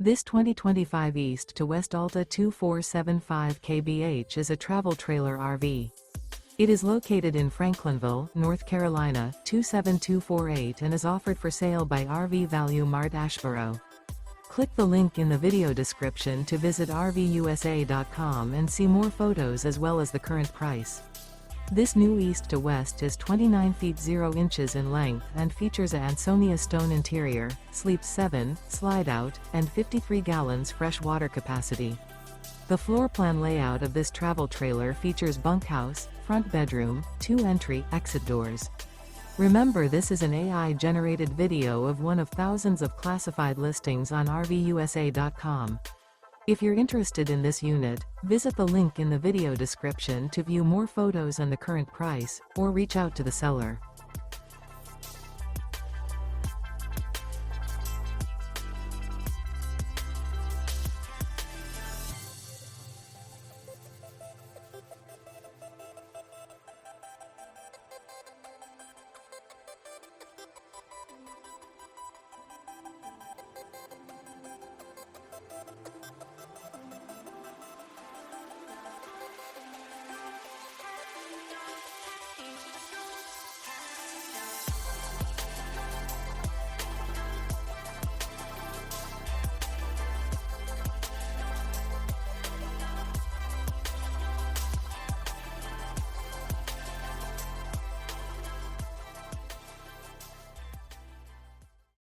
This 2025 East to West Alta 2475 kbh is a travel trailer RV. It is located in Franklinville, North Carolina, 27248 and is offered for sale by RV Value Mart Asheboro. Click the link in the video description to visit RVUSA.com and see more photos as well as the current price. This new East to West is 29 feet 0 inches in length and features a Ansonia Stone interior, sleeps 7, Slideout, and 53 gallons fresh water capacity. The floor plan layout of this travel trailer features bunkhouse, front bedroom, 2 entry/exit doors. Remember, this is an AI-generated video of one of thousands of classified listings on RVUSA.com. If you're interested in this unit, visit the link in the video description to view more photos and the current price, or reach out to the seller.